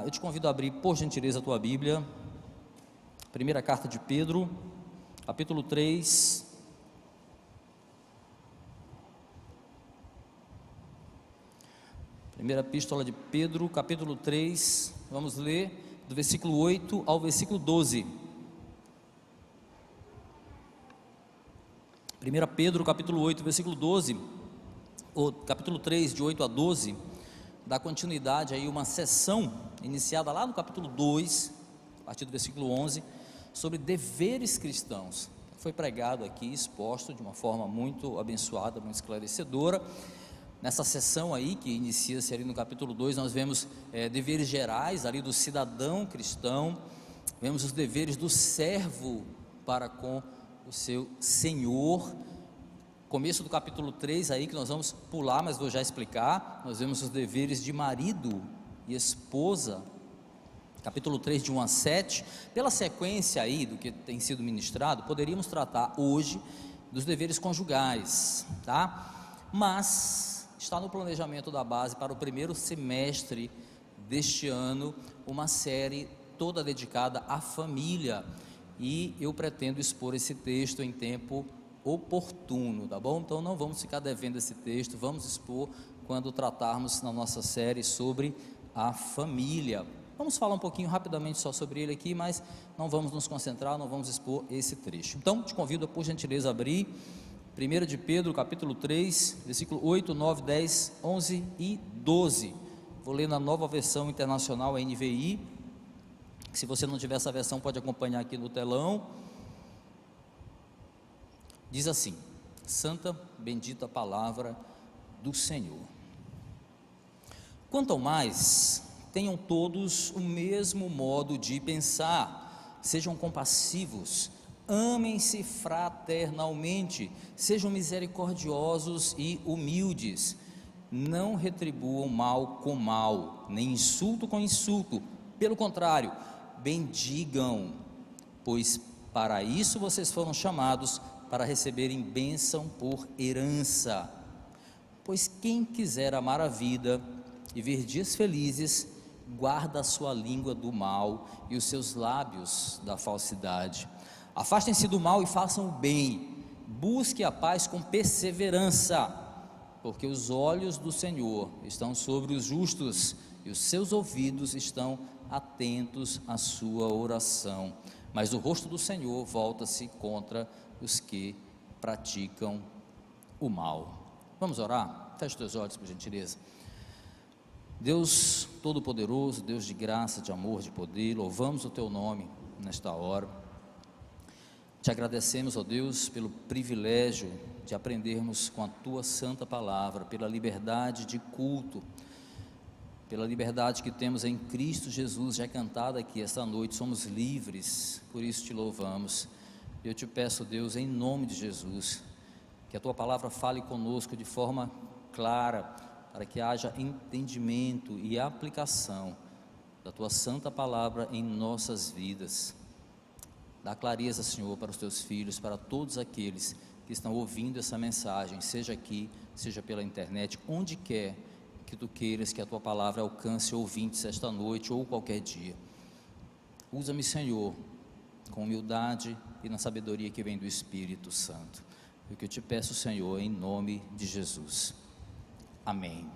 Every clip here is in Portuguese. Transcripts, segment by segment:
Eu te convido a abrir, por gentileza, a tua Bíblia, primeira carta de Pedro, capítulo 3, primeira epístola de Pedro, capítulo 3, vamos ler do versículo 8 ao versículo 12. 1 Pedro, capítulo 8, versículo 12, ou capítulo 3, de 8 a 12, dá continuidade aí uma sessão iniciada lá no capítulo 2, a partir do versículo 11, sobre deveres cristãos. Foi pregado aqui, exposto de uma forma muito abençoada, muito esclarecedora. Nessa sessão aí, que inicia-se ali no capítulo 2, nós vemos deveres gerais ali do cidadão cristão, vemos os deveres do servo para com o seu Senhor. Começo do capítulo 3 aí, que nós vamos pular, mas vou já explicar, nós vemos os deveres de marido e esposa, capítulo 3 de 1 a 7, pela sequência aí do que tem sido ministrado, poderíamos tratar hoje dos deveres conjugais, tá? Mas está no planejamento da base para o primeiro semestre deste ano, uma série toda dedicada à família, e eu pretendo expor esse texto em tempo oportuno, tá bom? Então não vamos ficar devendo esse texto, vamos expor quando tratarmos na nossa série sobre a família. Vamos falar um pouquinho rapidamente só sobre ele aqui, mas não vamos nos concentrar, não vamos expor esse trecho. Então te convido a, por gentileza, a abrir 1 de Pedro, capítulo 3, versículo 8, 9, 10, 11 e 12. Vou ler na Nova Versão Internacional, a NVI. Se você não tiver essa versão, pode acompanhar aqui no telão. Diz assim: santa, bendita palavra do Senhor. Quanto ao mais, tenham todos o mesmo modo de pensar, sejam compassivos, amem-se fraternalmente, sejam misericordiosos e humildes, não retribuam mal com mal, nem insulto com insulto, pelo contrário, bendigam, pois para isso vocês foram chamados, para receberem bênção por herança. Pois quem quiser amar a vida e ver dias felizes, guarda a sua língua do mal e os seus lábios da falsidade. Afastem-se do mal e façam o bem, busque a paz com perseverança, porque os olhos do Senhor estão sobre os justos e os seus ouvidos estão atentos à sua oração, mas o rosto do Senhor volta-se contra os que praticam o mal. Vamos orar? Feche os teus olhos, por gentileza. Deus Todo-Poderoso, Deus de graça, de amor, de poder, louvamos o Teu nome nesta hora. Te agradecemos, ó Deus, pelo privilégio de aprendermos com a Tua santa palavra, pela liberdade de culto, pela liberdade que temos em Cristo Jesus, já cantada aqui esta noite, somos livres, por isso Te louvamos. Eu Te peço, Deus, em nome de Jesus, que a Tua palavra fale conosco de forma clara, para que haja entendimento e aplicação da Tua santa palavra em nossas vidas. Dá clareza, Senhor, para os Teus filhos, para todos aqueles que estão ouvindo essa mensagem, seja aqui, seja pela internet, onde quer que Tu queiras que a Tua palavra alcance ouvintes esta noite ou qualquer dia. Usa-me, Senhor, com humildade e na sabedoria que vem do Espírito Santo. É o que eu Te peço, Senhor, em nome de Jesus. Amém,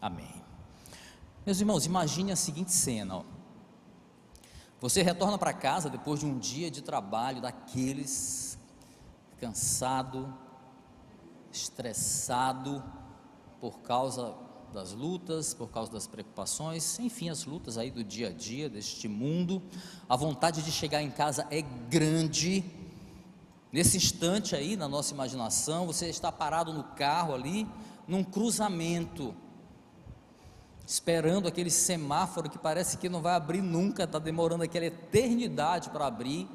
amém. Meus irmãos, imagine a seguinte cena, ó. Você retorna para casa depois de um dia de trabalho daqueles, cansado, estressado, por causa das lutas, por causa das preocupações, enfim, as lutas aí do dia a dia, deste mundo. A vontade de chegar em casa é grande. Nesse instante aí, na nossa imaginação, você está parado no carro ali, num cruzamento, esperando aquele semáforo que parece que não vai abrir nunca, está demorando aquela eternidade para abrir.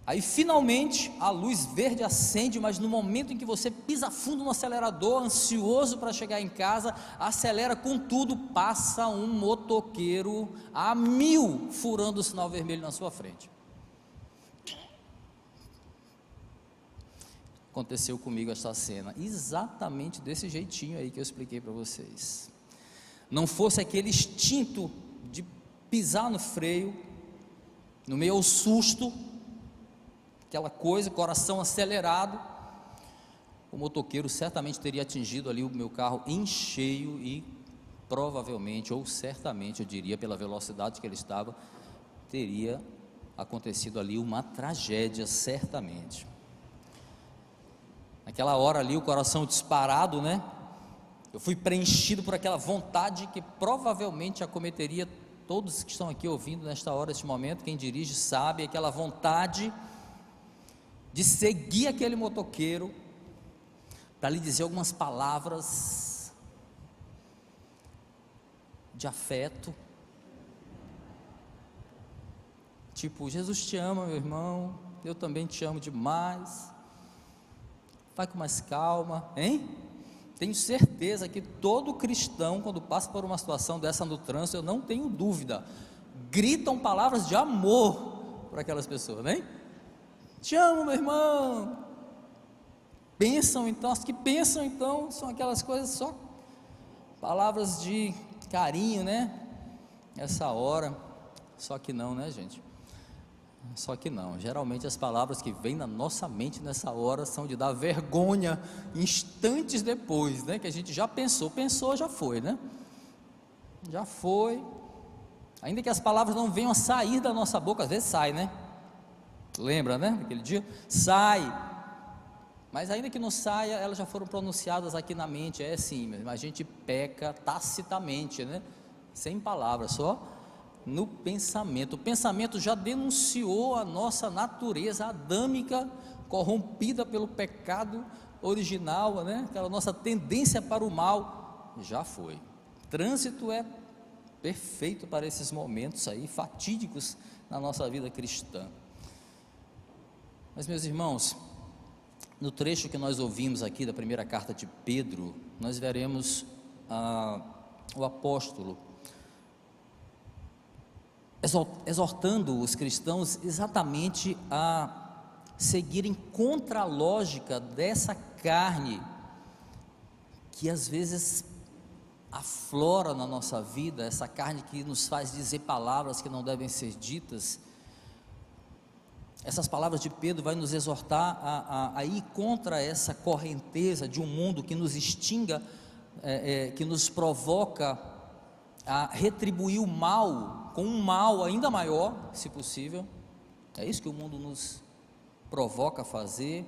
Aí finalmente a luz verde acende, mas no momento em que você pisa fundo no acelerador, ansioso para chegar em casa, acelera com tudo, passa um motoqueiro a 1000 furando o sinal vermelho na sua frente. Aconteceu comigo esta cena, exatamente desse jeitinho aí que eu expliquei para vocês. não fosse aquele instinto de pisar no freio, no meio ao susto, aquela coisa, coração acelerado, o motoqueiro certamente teria atingido ali o meu carro em cheio e provavelmente, ou certamente, eu diria, pela velocidade que ele estava, teria acontecido ali uma tragédia, certamente. Naquela hora ali, o coração disparado, né? Eu fui preenchido por aquela vontade que provavelmente acometeria todos que estão aqui ouvindo nesta hora, neste momento. Quem dirige sabe, aquela vontade de seguir aquele motoqueiro para lhe dizer algumas palavras de afeto, tipo: Jesus te ama, meu irmão, eu também te amo demais, vai com mais calma, hein? Tenho certeza que todo cristão, quando passa por uma situação dessa no trânsito, eu não tenho dúvida, gritam palavras de amor para aquelas pessoas, né? Te amo, meu irmão. Pensam então, as que pensam então, são aquelas coisas, só palavras de carinho, né? Essa hora, só que não, né, gente? Só que não, geralmente as palavras que vêm na nossa mente nessa hora são de dar vergonha instantes depois, né? Que a gente já pensou, já foi, né? Já foi, ainda que as palavras não venham a sair da nossa boca, às vezes sai, né? Lembra, né? Aquele dia, sai. Mas ainda que não saia, elas já foram pronunciadas aqui na mente, é assim, mas a gente peca tacitamente, né? Sem palavras, só no pensamento. O pensamento já denunciou a nossa natureza adâmica, corrompida pelo pecado original, né? Aquela nossa tendência para o mal, já foi. Trânsito é perfeito para esses momentos aí, fatídicos na nossa vida cristã. Mas, meus irmãos, no trecho que nós ouvimos aqui da primeira carta de Pedro, nós veremos o apóstolo exortando os cristãos exatamente a seguirem contra a lógica dessa carne, que às vezes aflora na nossa vida, essa carne que nos faz dizer palavras que não devem ser ditas. Essas palavras de Pedro vai nos exortar a ir contra essa correnteza de um mundo que nos extinga, que nos provoca a retribuir o mal com um mal ainda maior, se possível. É isso que o mundo nos provoca a fazer.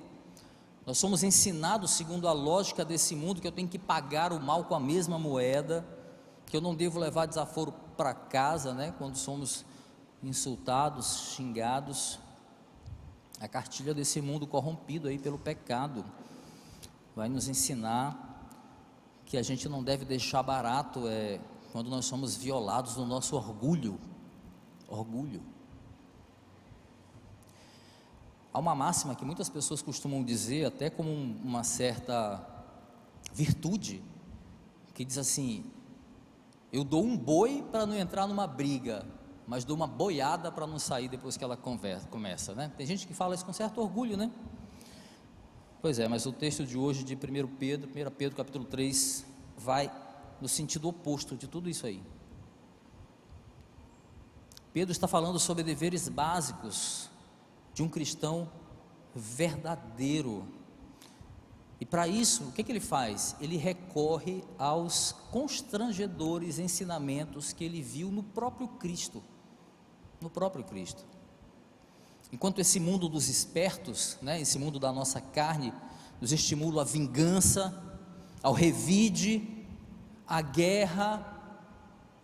Nós somos ensinados segundo a lógica desse mundo, que eu tenho que pagar o mal com a mesma moeda, que eu não devo levar desaforo para casa, né, quando somos insultados, xingados. A cartilha desse mundo corrompido aí pelo pecado vai nos ensinar que a gente não deve deixar barato quando nós somos violados no nosso orgulho. Há uma máxima que muitas pessoas costumam dizer, até como uma certa virtude, que diz assim: eu dou um boi para não entrar numa briga, mas dou uma boiada para não sair depois que ela começa, né? Tem gente que fala isso com certo orgulho, né? Pois é, mas o texto de hoje de 1 Pedro capítulo 3, vai no sentido oposto de tudo isso aí. Pedro está falando sobre deveres básicos de um cristão verdadeiro, e para isso, o que ele faz? Ele recorre aos constrangedores ensinamentos que ele viu no próprio Cristo. Enquanto esse mundo dos espertos, né, esse mundo da nossa carne, nos estimula à vingança, ao revide, à guerra,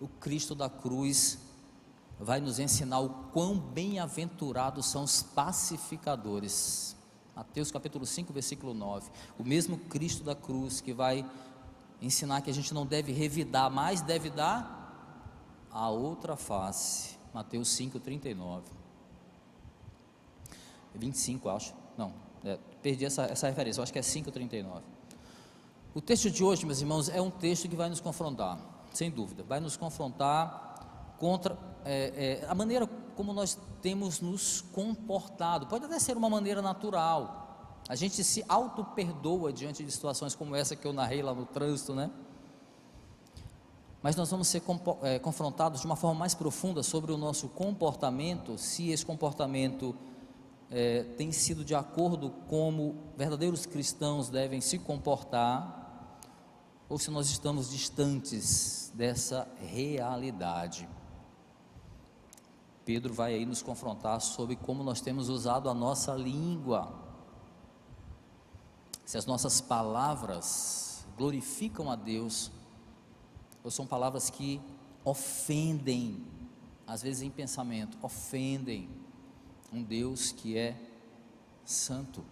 o Cristo da cruz vai nos ensinar o quão bem-aventurados são os pacificadores. Mateus capítulo 5, versículo 9, o mesmo Cristo da cruz que vai ensinar que a gente não deve revidar, mas deve dar a outra face. Mateus 5, 39, 25 acho, não, perdi essa referência, eu acho que é 5, 39. O texto de hoje, meus irmãos, é um texto que vai nos confrontar, sem dúvida, vai nos confrontar contra a maneira como nós temos nos comportado. Pode até ser uma maneira natural, a gente se auto-perdoa diante de situações como essa que eu narrei lá no trânsito, né? mas nós vamos ser confrontados de uma forma mais profunda sobre o nosso comportamento, se esse comportamento tem sido de acordo como verdadeiros cristãos devem se comportar, ou se nós estamos distantes dessa realidade. Pedro vai aí nos confrontar sobre como nós temos usado a nossa língua, se as nossas palavras glorificam a Deus, ou são palavras que ofendem, às vezes em pensamento, ofendem um Deus que é santo,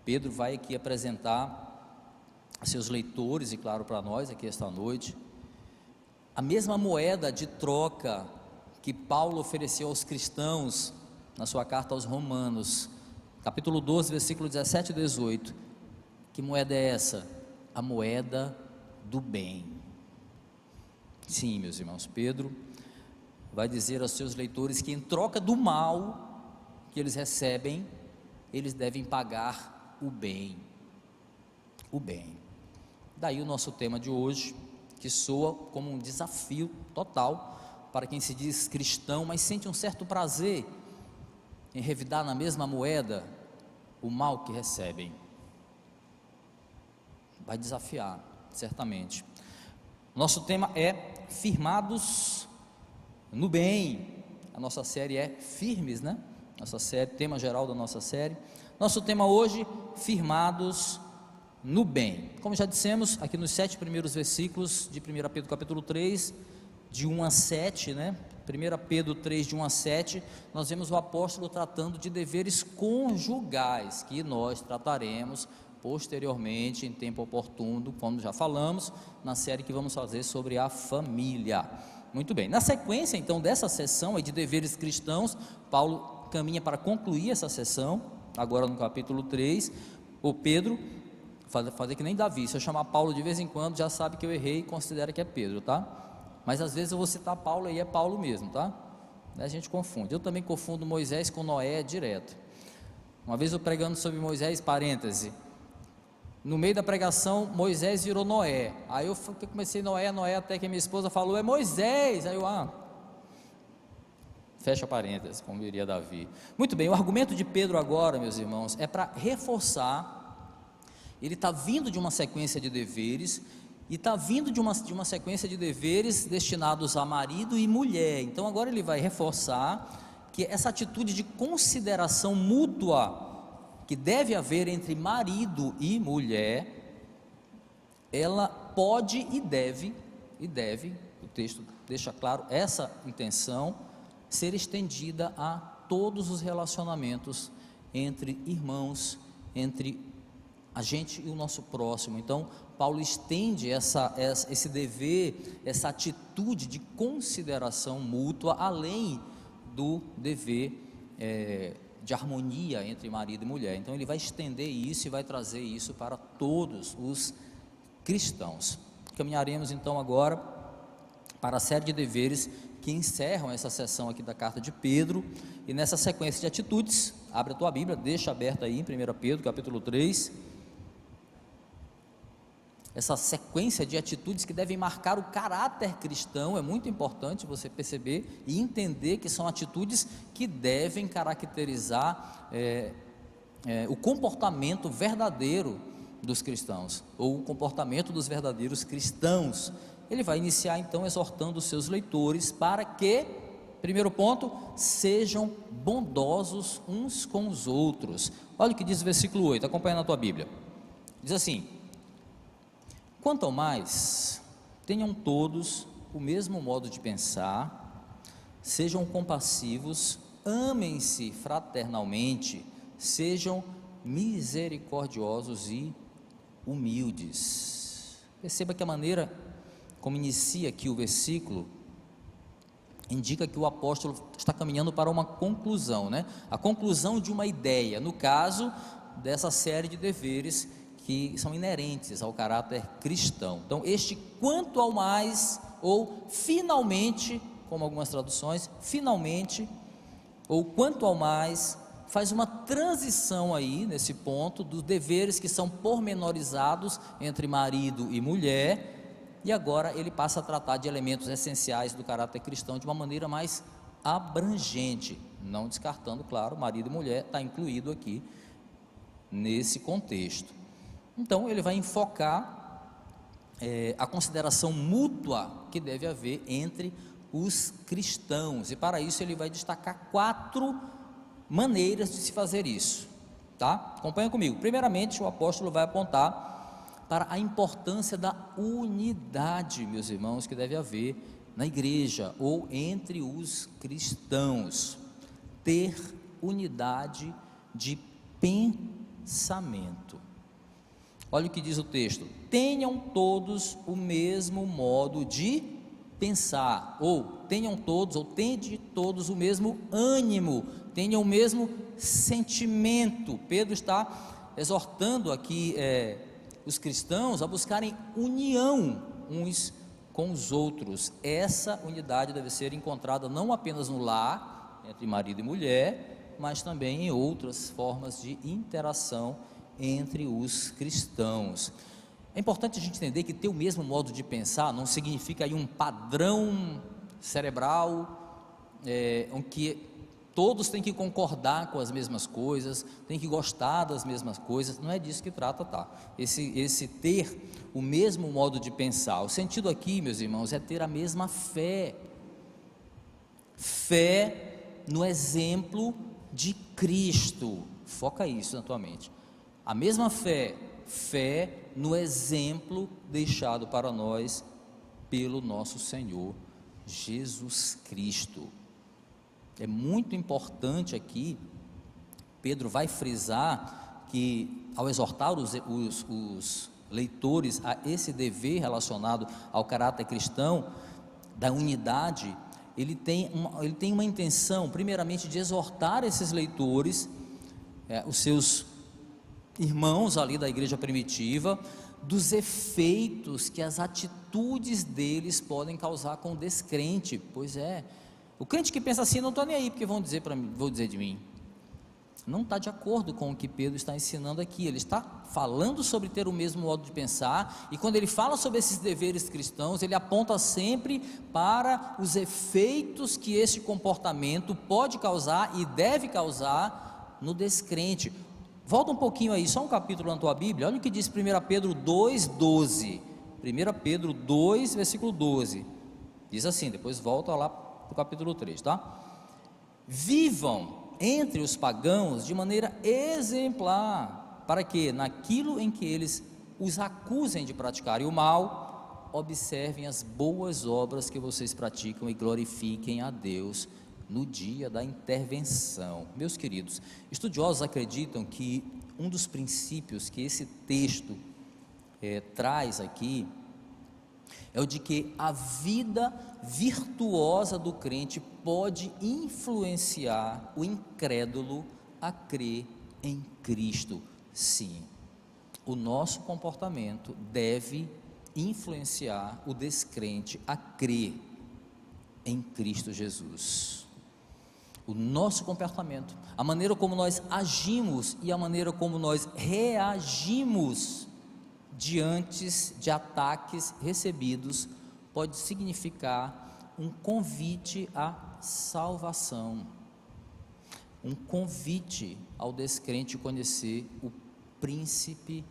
Pedro vai aqui apresentar a seus leitores, e claro para nós aqui esta noite, a mesma moeda de troca que Paulo ofereceu aos cristãos na sua carta aos Romanos, capítulo 12, versículo 17 e 18. Que moeda é essa? A moeda do bem. Sim, meus irmãos, Pedro vai dizer aos seus leitores que em troca do mal que eles recebem, eles devem pagar o bem. Daí o nosso tema de hoje, que soa como um desafio total para quem se diz cristão, mas sente um certo prazer em revidar na mesma moeda o mal que recebem. Vai desafiar, certamente. Nosso tema é firmados no bem. A nossa série é firmes, né? Nossa série, tema geral da nossa série. Nosso tema hoje, firmados no bem. Como já dissemos, aqui nos 7 primeiros versículos de 1 Pedro capítulo 3, de 1 a 7, né? 1 Pedro 3, de 1 a 7, nós vemos o apóstolo tratando de deveres conjugais, que nós trataremos posteriormente, em tempo oportuno, como já falamos, na série que vamos fazer sobre a família. Muito bem, na sequência então dessa sessão aí de deveres cristãos, Paulo caminha para concluir essa sessão, agora no capítulo 3, o Pedro, fazer que nem Davi, se eu chamar Paulo de vez em quando, já sabe que eu errei e considera que é Pedro, tá? Mas às vezes eu vou citar Paulo e é Paulo mesmo, tá? A gente confunde, eu também confundo Moisés com Noé direto. Uma vez eu pregando sobre Moisés, parêntese, no meio da pregação, Moisés virou Noé, aí eu comecei Noé, até que a minha esposa falou, é Moisés, aí eu, fecha parênteses, como diria Davi. Muito bem, o argumento de Pedro agora, meus irmãos, é para reforçar, ele está vindo de uma sequência de deveres, e está vindo de uma sequência de deveres destinados a marido e mulher, então agora ele vai reforçar, que essa atitude de consideração mútua, que deve haver entre marido e mulher, ela pode e deve, o texto deixa claro essa intenção, ser estendida a todos os relacionamentos entre irmãos, entre a gente e o nosso próximo. Então Paulo estende esse dever, essa atitude de consideração mútua, além do dever de harmonia entre marido e mulher. Então ele vai estender isso e vai trazer isso para todos os cristãos. Caminharemos então agora para a série de deveres que encerram essa sessão aqui da carta de Pedro, e nessa sequência de atitudes, abre a tua Bíblia, deixa aberta aí em 1 Pedro capítulo 3, essa sequência de atitudes que devem marcar o caráter cristão, é muito importante você perceber e entender que são atitudes que devem caracterizar o comportamento verdadeiro dos cristãos, ou o comportamento dos verdadeiros cristãos. Ele vai iniciar então exortando os seus leitores para que, primeiro ponto, sejam bondosos uns com os outros. Olha o que diz o versículo 8, acompanha na tua Bíblia, diz assim: quanto ao mais, tenham todos o mesmo modo de pensar, sejam compassivos, amem-se fraternalmente, sejam misericordiosos e humildes. Perceba que a maneira como inicia aqui o versículo indica que o apóstolo está caminhando para uma conclusão, né? A conclusão de uma ideia, no caso dessa série de deveres que são inerentes ao caráter cristão. Então este quanto ao mais, ou finalmente, como algumas traduções, finalmente, ou quanto ao mais, faz uma transição aí nesse ponto dos deveres que são pormenorizados entre marido e mulher, e agora ele passa a tratar de elementos essenciais do caráter cristão de uma maneira mais abrangente, não descartando, claro, marido e mulher está incluído aqui nesse contexto. Então ele vai enfocar a consideração mútua que deve haver entre os cristãos, e para isso ele vai destacar 4 maneiras de se fazer isso, tá? Acompanha comigo. Primeiramente, o apóstolo vai apontar para a importância da unidade, meus irmãos, que deve haver na igreja ou entre os cristãos. Ter unidade de pensamento. Olha o que diz o texto: tenham todos o mesmo modo de pensar, ou tenham todos, ou tende todos o mesmo ânimo, tenham o mesmo sentimento. Pedro está exortando aqui os cristãos a buscarem união uns com os outros. Essa unidade deve ser encontrada não apenas no lar, entre marido e mulher, mas também em outras formas de interação entre os cristãos. É importante a gente entender que ter o mesmo modo de pensar não significa aí um padrão cerebral, em que todos têm que concordar com as mesmas coisas, têm que gostar das mesmas coisas. Não é disso que trata, tá? Esse ter o mesmo modo de pensar, o sentido aqui, meus irmãos, é ter a mesma fé no exemplo de Cristo. Foca isso na tua mente. A mesma fé no exemplo deixado para nós pelo nosso Senhor Jesus Cristo. É muito importante aqui, Pedro vai frisar que, ao exortar os leitores a esse dever relacionado ao caráter cristão, da unidade, ele tem uma intenção, primeiramente, de exortar esses leitores, os seus irmãos ali da igreja primitiva, dos efeitos que as atitudes deles podem causar com o descrente. Pois é, o crente que pensa assim, não estou nem aí, porque vão dizer de mim, não está de acordo com o que Pedro está ensinando aqui. Ele está falando sobre ter o mesmo modo de pensar, e quando ele fala sobre esses deveres cristãos, ele aponta sempre para os efeitos que esse comportamento pode causar e deve causar no descrente. Volta um pouquinho aí, só um capítulo na tua Bíblia, olha o que diz 1 Pedro 2,12, 1 Pedro 2, versículo 12, diz assim, depois volta lá para o capítulo 3, tá? Vivam entre os pagãos de maneira exemplar, para que naquilo em que eles os acusem de praticarem o mal, observem as boas obras que vocês praticam e glorifiquem a Deus no dia da intervenção. Meus queridos, estudiosos acreditam que um dos princípios que esse texto traz aqui é o de que a vida virtuosa do crente pode influenciar o incrédulo a crer em Cristo. Sim, o nosso comportamento deve influenciar o descrente a crer em Cristo Jesus. O nosso comportamento, a maneira como nós agimos e a maneira como nós reagimos diante de ataques recebidos pode significar um convite à salvação, um convite ao descrente conhecer o príncipe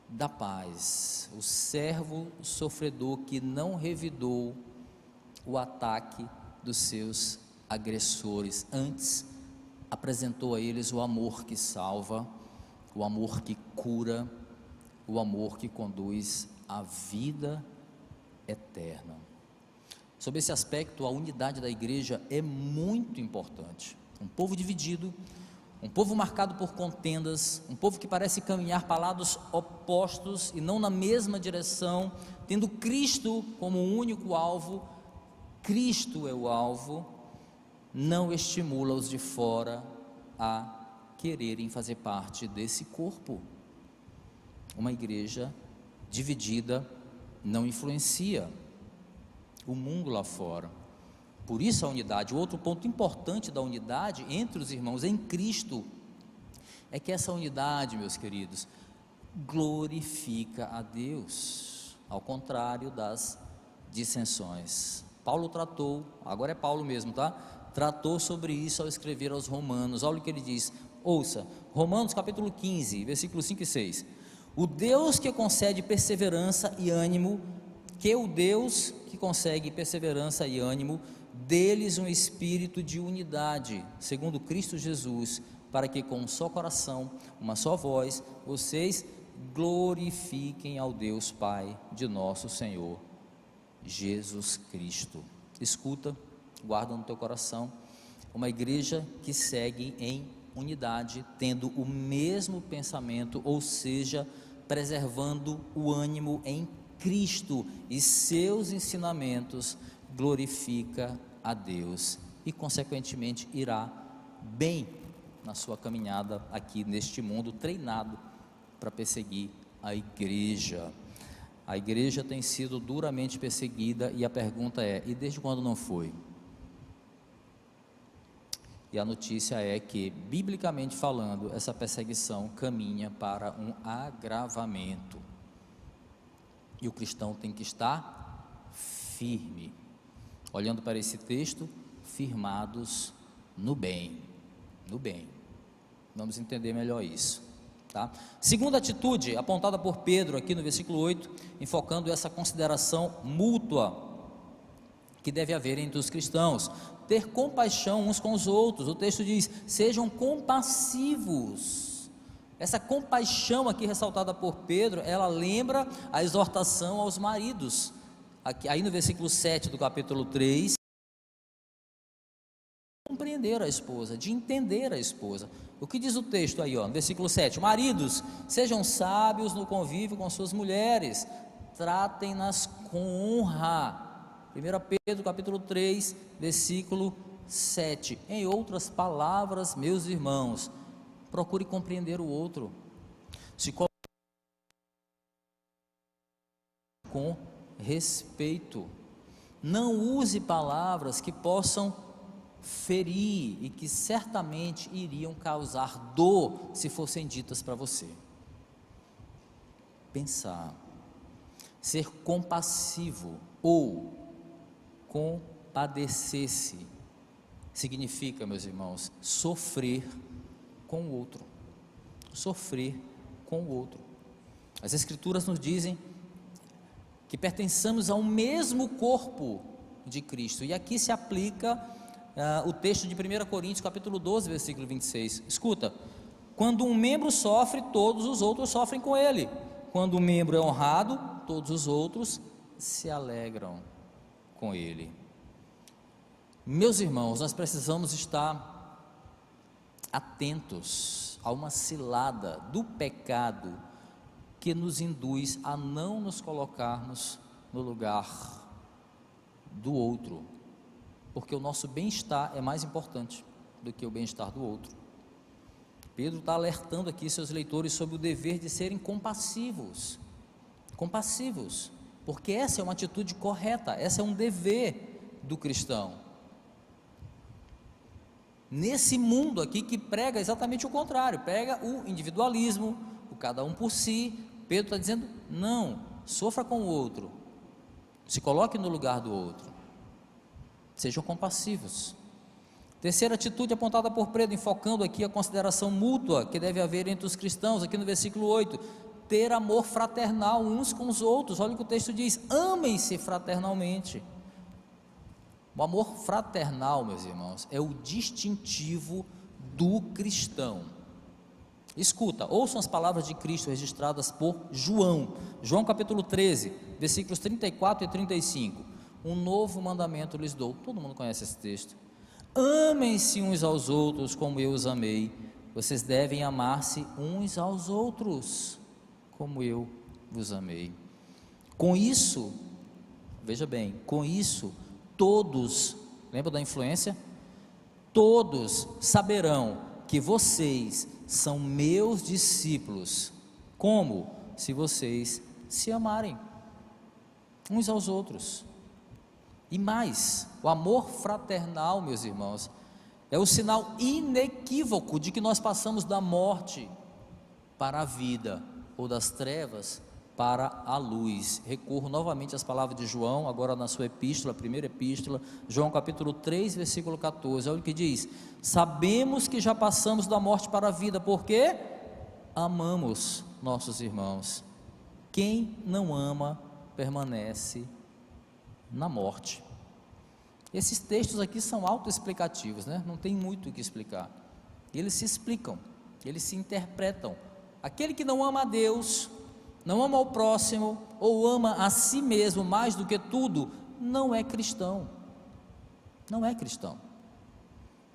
da paz, o servo sofredor que não revidou o ataque dos seus agressores, antes apresentou a eles o amor que salva, o amor que cura, o amor que conduz à vida eterna. Sob esse aspecto, a unidade da igreja é muito importante. Um povo dividido, um povo marcado por contendas, um povo que parece caminhar para lados opostos e não na mesma direção, tendo Cristo como o único alvo. Cristo é o alvo, não estimula os de fora a quererem fazer parte desse corpo. Uma igreja dividida não influencia o mundo lá fora. Por isso a unidade. O outro ponto importante da unidade entre os irmãos em Cristo é que essa unidade, meus queridos, glorifica a Deus, ao contrário das dissensões. Paulo tratou, agora é Paulo mesmo, tá? Tratou sobre isso ao escrever aos Romanos. Olha o que ele diz, ouça, Romanos capítulo 15, versículos 5 e 6. O Deus que concede perseverança e ânimo, deles um espírito de unidade, segundo Cristo Jesus, para que com um só coração, uma só voz, vocês glorifiquem ao Deus Pai de nosso Senhor Jesus Cristo. Escuta, guarda no teu coração, uma igreja que segue em unidade, tendo o mesmo pensamento, ou seja, preservando o ânimo em Cristo e seus ensinamentos, glorifica a Deus e consequentemente irá bem na sua caminhada aqui neste mundo, treinado para perseguir a igreja. A igreja tem sido duramente perseguida e a pergunta é: e desde quando não foi? E a notícia é que, biblicamente falando, essa perseguição caminha para um agravamento. E o cristão tem que estar firme, olhando para esse texto, firmados no bem, no bem. Vamos entender melhor isso, tá? Segunda atitude apontada por Pedro aqui no versículo 8, enfocando essa consideração mútua que deve haver entre os cristãos, ter compaixão uns com os outros. O texto diz: sejam compassivos. Essa compaixão aqui ressaltada por Pedro, ela lembra a exortação aos maridos, aqui, aí no versículo 7 do capítulo 3, compreender a esposa, de entender a esposa. O que diz o texto aí, ó, no versículo 7? Maridos, sejam sábios no convívio com suas mulheres, tratem-nas com honra. 1 Pedro capítulo 3, versículo 7. Em outras palavras, meus irmãos, procure compreender o outro, se coloque com respeito, não use palavras que possam ferir e que certamente iriam causar dor se fossem ditas para você. Pensar, ser compassivo ou compadecer-se significa, meus irmãos, sofrer com o outro, sofrer com o outro. As Escrituras nos dizem que pertencemos ao mesmo corpo de Cristo, e aqui se aplica o texto de 1 Coríntios capítulo 12, versículo 26, escuta: quando um membro sofre, todos os outros sofrem com ele, quando um membro é honrado, todos os outros se alegram com ele. Meus irmãos, nós precisamos estar atentos a uma cilada do pecado que nos induz a não nos colocarmos no lugar do outro, porque o nosso bem-estar é mais importante do que o bem-estar do outro. Pedro está alertando aqui seus leitores sobre o dever de serem compassivos, porque essa é uma atitude correta, essa é um dever do cristão. Nesse mundo aqui que prega exatamente o contrário, prega o individualismo, o cada um por si, Pedro está dizendo: não, sofra com o outro, se coloque no lugar do outro, sejam compassivos. Terceira atitude apontada por Pedro, enfocando aqui a consideração mútua que deve haver entre os cristãos, aqui no versículo 8, ter amor fraternal uns com os outros. Olha o que o texto diz: amem-se fraternalmente. O amor fraternal, meus irmãos, é o distintivo do cristão. Escuta, ouçam as palavras de Cristo registradas por João capítulo 13, versículos 34 e 35. Um novo mandamento lhes dou. Todo mundo conhece esse texto: amem-se uns aos outros como eu os amei. Vocês devem amar-se uns aos outros como eu vos amei. Com isso, veja bem, com isso todos, lembra da influência? Todos saberão que vocês são meus discípulos. Como? Se vocês se amarem uns aos outros. E mais, o amor fraternal, meus irmãos, é o sinal inequívoco de que nós passamos da morte para a vida, ou das trevas para a luz. Recorro novamente às palavras de João, agora na sua epístola, a primeira epístola, João capítulo 3, versículo 14, olha o que diz: sabemos que já passamos da morte para a vida, porque amamos nossos irmãos. Quem não ama, permanece na morte. Esses textos aqui são autoexplicativos, né? Não tem muito o que explicar, eles se explicam, eles se interpretam. Aquele que não ama a Deus, não ama o próximo, ou ama a si mesmo mais do que tudo, não é cristão, não é cristão.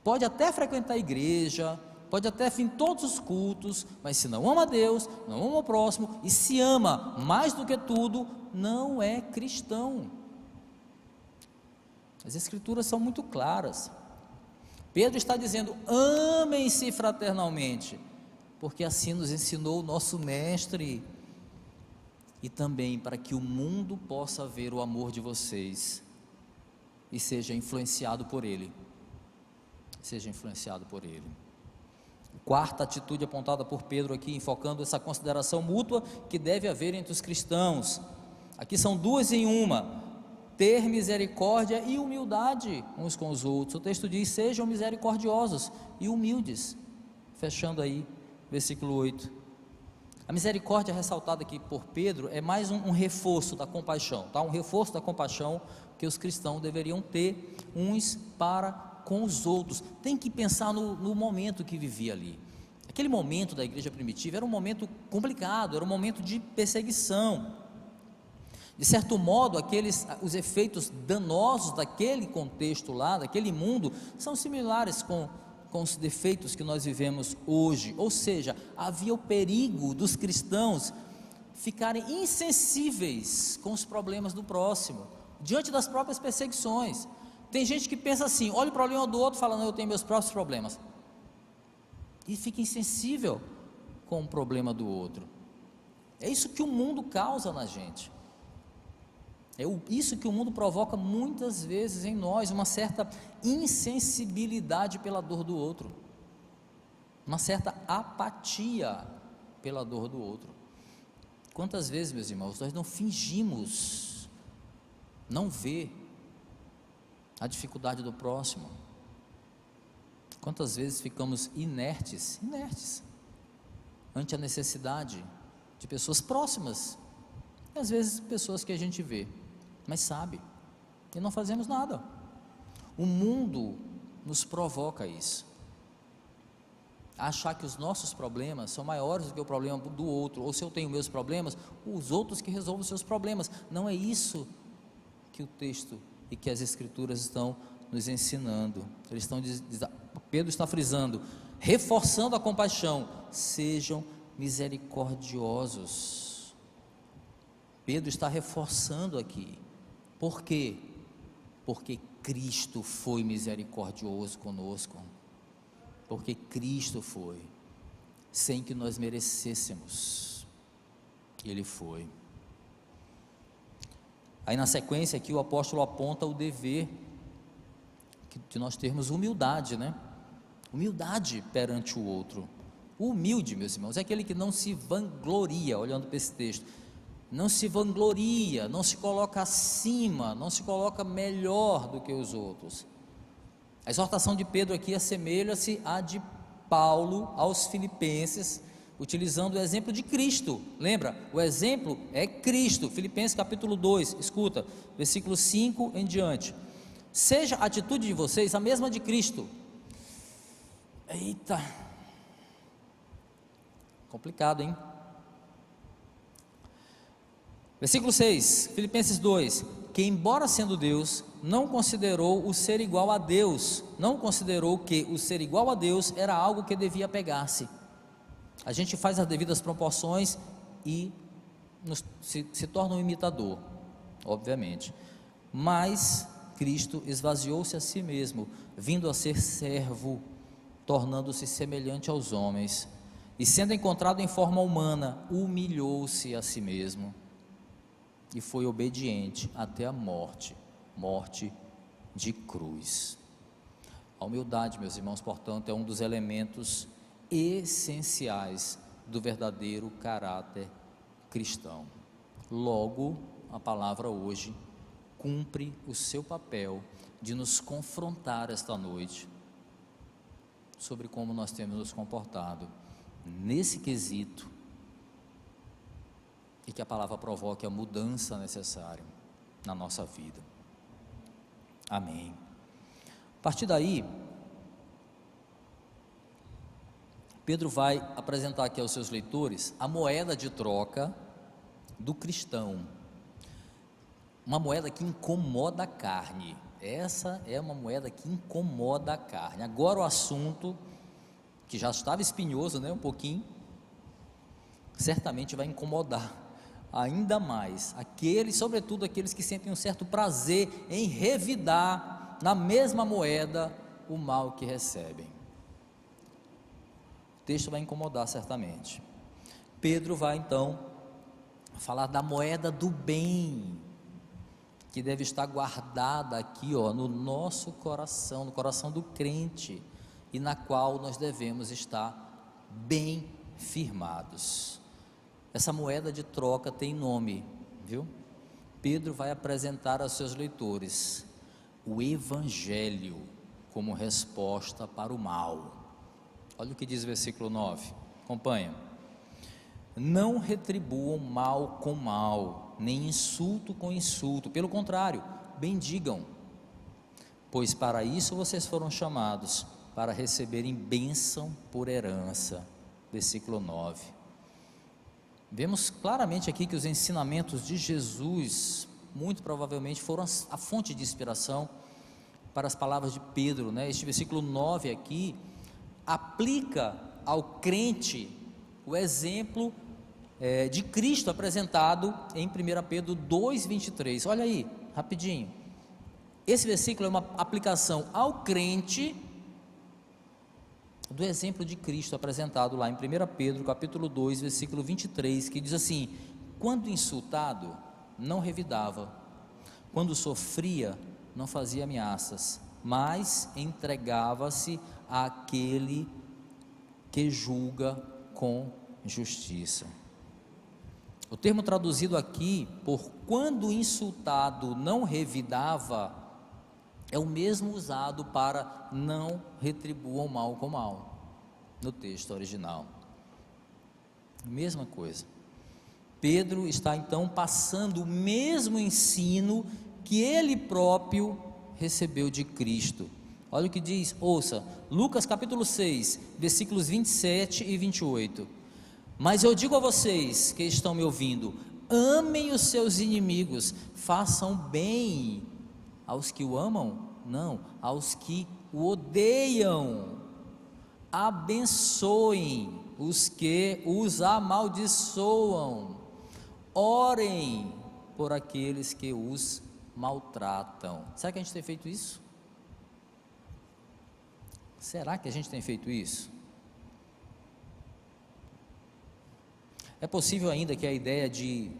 Pode até frequentar a igreja, pode até vir em todos os cultos, mas se não ama a Deus, não ama o próximo, e se ama mais do que tudo, não é cristão. As escrituras são muito claras. Pedro está dizendo: amem-se fraternalmente, porque assim nos ensinou o nosso mestre, e também para que o mundo possa ver o amor de vocês e seja influenciado por ele. Seja influenciado por ele. Quarta atitude apontada por Pedro aqui, enfocando essa consideração mútua que deve haver entre os cristãos. Aqui são duas em uma: ter misericórdia e humildade uns com os outros. O texto diz: sejam misericordiosos e humildes. Fechando aí, versículo 8. A misericórdia ressaltada aqui por Pedro é mais um reforço da compaixão, tá? Um reforço da compaixão que os cristãos deveriam ter uns para com os outros. Tem que pensar no momento que vivia ali. Aquele momento da igreja primitiva era um momento complicado, era um momento de perseguição. De certo modo, os efeitos danosos daquele contexto lá, daquele mundo, são similares com os defeitos que nós vivemos hoje. Ou seja, havia o perigo dos cristãos ficarem insensíveis com os problemas do próximo, diante das próprias perseguições. Tem gente que pensa assim, olha o problema do outro, fala: não, eu tenho meus próprios problemas, e fica insensível com o problema do outro. É isso que o mundo causa na gente. É isso que o mundo provoca muitas vezes em nós, uma certa insensibilidade pela dor do outro, uma certa apatia pela dor do outro. Quantas vezes, meus irmãos, nós não fingimos não ver a dificuldade do próximo? Quantas vezes ficamos inertes ante a necessidade de pessoas próximas, e às vezes pessoas que a gente vê, mas sabe, e não fazemos nada. O mundo nos provoca isso, a achar que os nossos problemas são maiores do que o problema do outro, ou se eu tenho meus problemas, os outros que resolvem os seus problemas. Não é isso que o texto e que as escrituras estão nos ensinando. Pedro está frisando, reforçando a compaixão: sejam misericordiosos. Pedro está reforçando aqui. Por quê? Porque Cristo foi misericordioso conosco, porque Cristo foi, sem que nós merecêssemos, Ele foi. Aí na sequência aqui o apóstolo aponta o dever de nós termos humildade, né? Humildade perante o outro. O humilde, meus irmãos, é aquele que não se vangloria, olhando para esse texto, não se vangloria, não se coloca acima, não se coloca melhor do que os outros. A exortação de Pedro aqui assemelha-se à de Paulo aos Filipenses, utilizando o exemplo de Cristo. Lembra? O exemplo é Cristo. Filipenses capítulo 2, escuta, versículo 5 em diante: seja a atitude de vocês a mesma de Cristo. Eita, complicado, hein? Versículo 6, Filipenses 2: que embora sendo Deus, não considerou o ser igual a Deus, não considerou que o ser igual a Deus era algo que devia pegar-se. A gente faz as devidas proporções e se torna um imitador, obviamente, mas Cristo esvaziou-se a si mesmo, vindo a ser servo, tornando-se semelhante aos homens, e sendo encontrado em forma humana, humilhou-se a si mesmo, e foi obediente até a morte, morte de cruz. A humildade, meus irmãos, portanto, é um dos elementos essenciais do verdadeiro caráter cristão. Logo, a palavra hoje cumpre o seu papel de nos confrontar esta noite sobre como nós temos nos comportado nesse quesito, e que a palavra provoque a mudança necessária na nossa vida. Amém. A partir daí, Pedro vai apresentar aqui aos seus leitores a moeda de troca do cristão, uma moeda que incomoda a carne. Essa é uma moeda que incomoda a carne. Agora o assunto, que já estava espinhoso, um pouquinho, certamente vai incomodar ainda mais sobretudo aqueles que sentem um certo prazer em revidar na mesma moeda o mal que recebem. O texto vai incomodar certamente. Pedro vai então falar da moeda do bem, que deve estar guardada aqui, no nosso coração, no coração do crente, e na qual nós devemos estar bem firmados. Essa moeda de troca tem nome, viu? Pedro vai apresentar aos seus leitores o Evangelho como resposta para o mal. Olha o que diz o versículo 9, acompanha: não retribuam mal com mal, nem insulto com insulto, pelo contrário, bendigam, pois para isso vocês foram chamados, para receberem bênção por herança. Versículo 9. Vemos claramente aqui que os ensinamentos de Jesus, muito provavelmente, foram a fonte de inspiração para as palavras de Pedro, Este versículo 9 aqui aplica ao crente o exemplo de Cristo apresentado em 1 Pedro 2,23. Olha aí, rapidinho. Esse versículo é uma aplicação ao crente do exemplo de Cristo apresentado lá em 1 Pedro capítulo 2, versículo 23, que diz assim: quando insultado, não revidava, quando sofria, não fazia ameaças, mas entregava-se àquele que julga com justiça. O termo traduzido aqui por quando insultado não revidava é o mesmo usado para não retribuam mal com mal, no texto original. Mesma coisa. Pedro está então passando o mesmo ensino que ele próprio recebeu de Cristo. Olha o que diz, ouça, Lucas capítulo 6, versículos 27 e 28. Mas eu digo a vocês que estão me ouvindo, amem os seus inimigos, façam bem aos que o amam, não, aos que o odeiam, abençoem os que os amaldiçoam, orem por aqueles que os maltratam. Será que a gente tem feito isso? Será que a gente tem feito isso? É possível ainda que a ideia de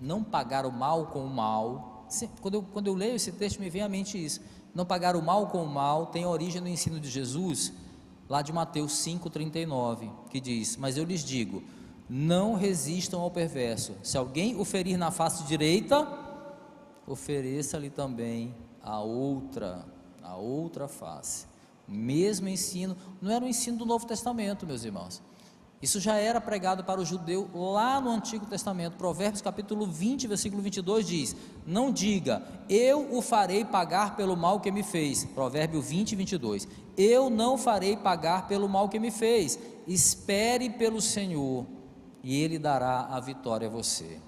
não pagar o mal com o mal, quando eu leio esse texto me vem à mente isso, não pagar o mal com o mal, tem origem no ensino de Jesus, lá de Mateus 5,39, que diz: mas eu lhes digo, não resistam ao perverso, se alguém o ferir na face direita, ofereça-lhe também a outra face. O mesmo ensino, não era o ensino do Novo Testamento, meus irmãos, isso já era pregado para o judeu lá no Antigo Testamento. Provérbios capítulo 20, versículo 22 diz: não diga, eu o farei pagar pelo mal que me fez. Provérbio 20, 22, eu não farei pagar pelo mal que me fez, espere pelo Senhor, e Ele dará a vitória a você.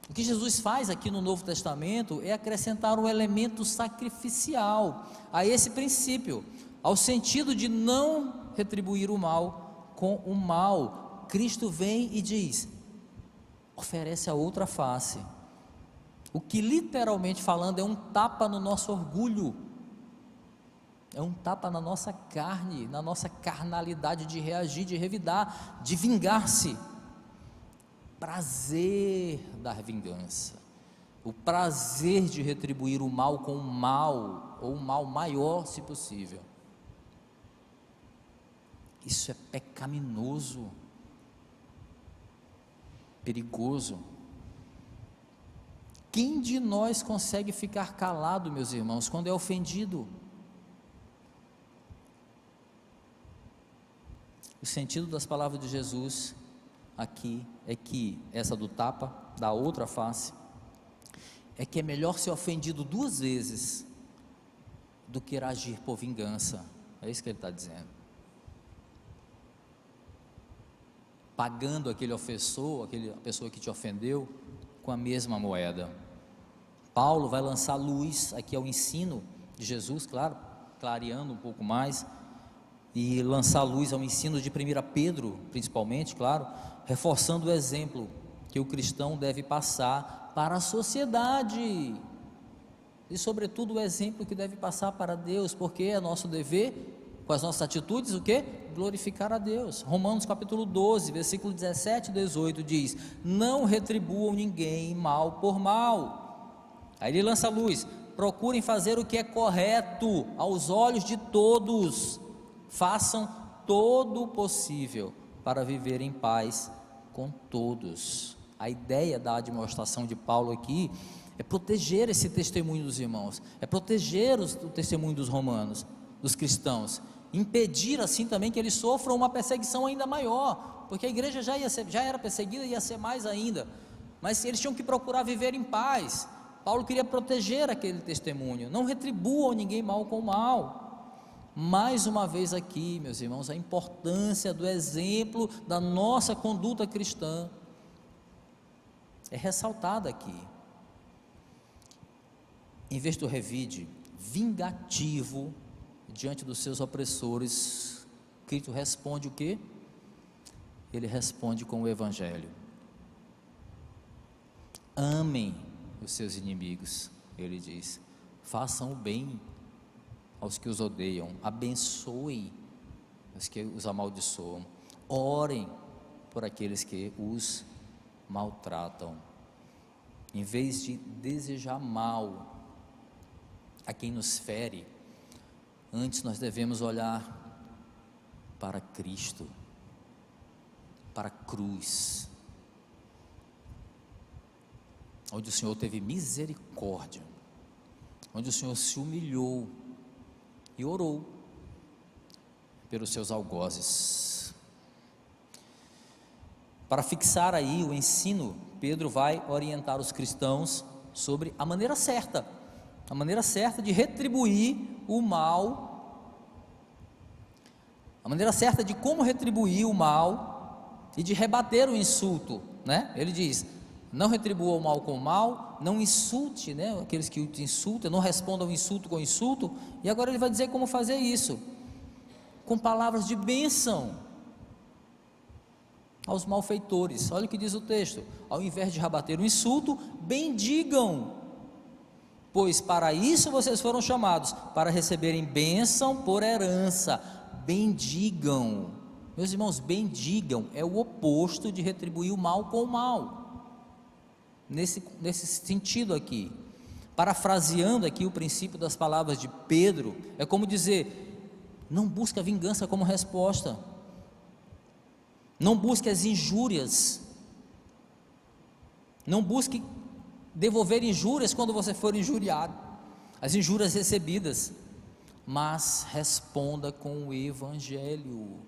O que Jesus faz aqui no Novo Testamento é acrescentar um elemento sacrificial a esse princípio, ao sentido de não retribuir o mal com o mal. Cristo vem e diz, oferece a outra face, o que literalmente falando é um tapa no nosso orgulho, é um tapa na nossa carne, na nossa carnalidade de reagir, de revidar, de vingar-se, prazer da vingança. o prazer de retribuir o mal com o mal, ou um mal maior, se possível. Isso é pecaminoso, perigoso. Quem de nós consegue ficar calado, meus irmãos, quando é ofendido? O sentido das palavras de Jesus aqui é que, essa do tapa, da outra face, é que é melhor ser ofendido 2 vezes do que agir por vingança. É isso que ele está dizendo. Pagando aquele ofensor, a pessoa que te ofendeu, com a mesma moeda. Paulo vai lançar luz aqui ao ensino de Jesus, claro, clareando um pouco mais, e lançar luz ao ensino de 1 Pedro, principalmente, claro, reforçando o exemplo que o cristão deve passar para a sociedade, e sobretudo o exemplo que deve passar para Deus, porque é nosso dever, com as nossas atitudes, o que? Glorificar a Deus. Romanos capítulo 12, versículo 17 e 18 diz: não retribuam ninguém mal por mal. Aí ele lança a luz: procurem fazer o que é correto aos olhos de todos, façam todo o possível para viver em paz com todos. A ideia da admoestação de Paulo aqui é proteger esse testemunho dos irmãos, é proteger o testemunho dos romanos, dos cristãos, impedir assim também que eles sofram uma perseguição ainda maior, porque a igreja já era perseguida e ia ser mais ainda, mas eles tinham que procurar viver em paz. Paulo queria proteger aquele testemunho: não retribuam ninguém mal com mal. Mais uma vez aqui, meus irmãos, a importância do exemplo da nossa conduta cristã é ressaltada aqui. Em vez do revide vingativo diante dos seus opressores, Cristo responde o quê? Ele responde com o Evangelho. Amem os seus inimigos, ele diz, façam o bem aos que os odeiam, abençoem os que os amaldiçoam, orem por aqueles que os maltratam. Em vez de desejar mal a quem nos fere, antes nós devemos olhar para Cristo, para a cruz, onde o Senhor teve misericórdia, onde o Senhor se humilhou e orou pelos seus algozes. Para fixar aí o ensino, Pedro vai orientar os cristãos sobre a maneira certa de retribuir o mal, a maneira certa de como retribuir o mal e de rebater o insulto, né? Ele diz: não retribua o mal com o mal, não insulte, né, aqueles que te insultam, não responda ao insulto com insulto. E agora ele vai dizer como fazer isso, com palavras de bênção aos malfeitores. Olha o que diz o texto: ao invés de rebater o insulto, bendigam, pois para isso vocês foram chamados, para receberem bênção por herança. Bendigam, meus irmãos, bendigam é o oposto de retribuir o mal com o mal, nesse sentido aqui, parafraseando aqui o princípio das palavras de Pedro, é como dizer: não busque a vingança como resposta, não busque as injúrias, não busque devolver injúrias quando você for injuriado, as injúrias recebidas, mas responda com o Evangelho,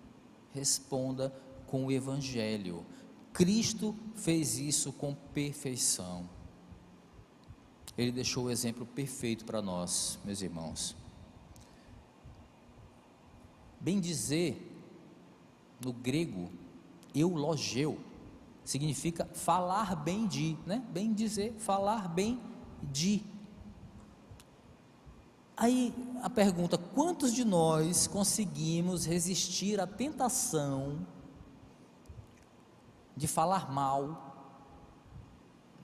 responda com o Evangelho. Cristo fez isso com perfeição, ele deixou o exemplo perfeito para nós, meus irmãos. Bendizer, no grego, eulogeu, significa falar bem de, né? Bem dizer, falar bem de. Aí a pergunta: quantos de nós conseguimos resistir à tentação de falar mal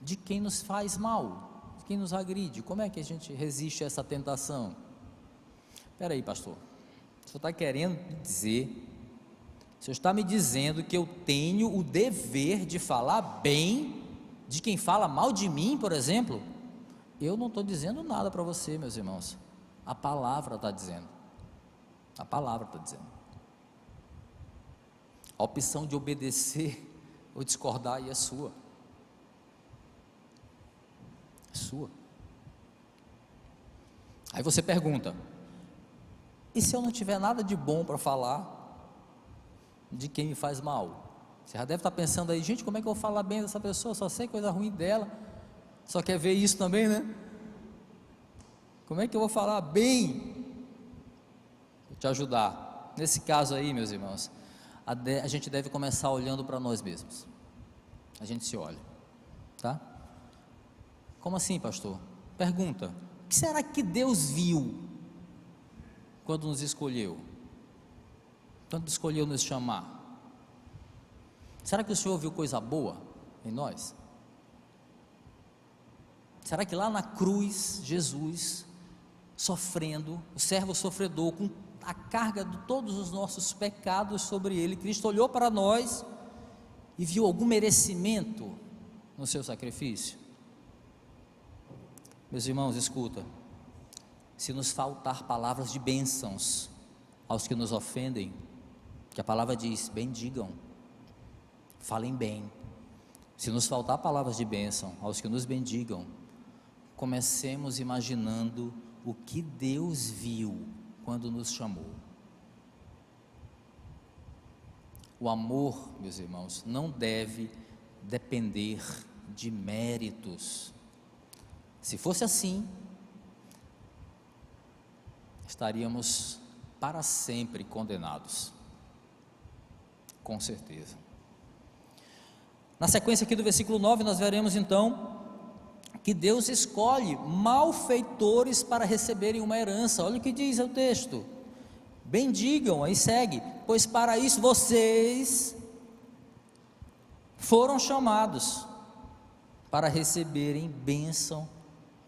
de quem nos faz mal, de quem nos agride? Como é que a gente resiste a essa tentação? Espera aí, pastor, o senhor está querendo dizer, o senhor está me dizendo que eu tenho o dever de falar bem de quem fala mal de mim, por exemplo? Eu não estou dizendo nada para você, meus irmãos, a palavra está dizendo, a palavra está dizendo. A opção de obedecer ou discordar aí é sua, é sua. Aí você pergunta, e se eu não tiver nada de bom para falar de quem me faz mal? Você já deve estar pensando aí, gente, como é que eu vou falar bem dessa pessoa? Só sei coisa ruim dela, só quer ver isso também, né? Como é que eu vou falar bem? Vou te ajudar. Nesse caso aí, meus irmãos, a gente deve começar olhando para nós mesmos. A gente se olha, tá? Como assim, pastor? Pergunta, o que será que Deus viu quando nos escolheu? Quando escolheu nos chamar? Será que o Senhor viu coisa boa em nós? Será que lá na cruz, Jesus, sofrendo, o servo sofredor, com a carga de todos os nossos pecados sobre ele, Cristo olhou para nós e viu algum merecimento no seu sacrifício? Meus irmãos, escuta, se nos faltar palavras de bênçãos aos que nos ofendem, que a palavra diz, bendigam, falem bem. Se nos faltar palavras de bênção aos que nos bendigam, comecemos imaginando o que Deus viu quando nos chamou. O amor, meus irmãos, não deve depender de méritos. Se fosse assim, estaríamos para sempre condenados, com certeza. Na sequência aqui do versículo 9, nós veremos então que Deus escolhe malfeitores para receberem uma herança. Olha o que diz o texto, bendigam, aí segue, pois para isso vocês foram chamados, para receberem bênção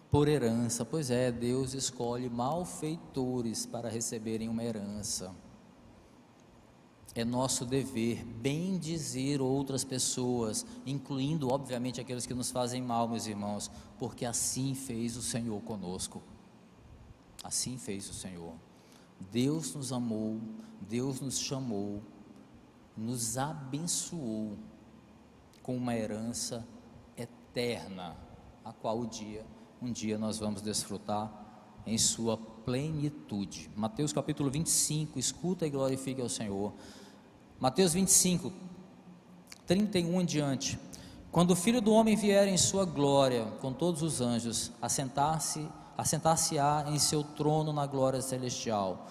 por herança. Pois é, Deus escolhe malfeitores para receberem uma herança. É nosso dever bendizer outras pessoas, incluindo obviamente aqueles que nos fazem mal, meus irmãos, porque assim fez o Senhor conosco, assim fez o Senhor. Deus nos amou, Deus nos chamou, nos abençoou com uma herança eterna, a qual um dia nós vamos desfrutar em sua plenitude. Mateus capítulo 25, escuta e glorifique ao Senhor. Mateus 25, 31 em diante. Quando o Filho do Homem vier em sua glória, com todos os anjos, assentar-se-á em seu trono na glória celestial.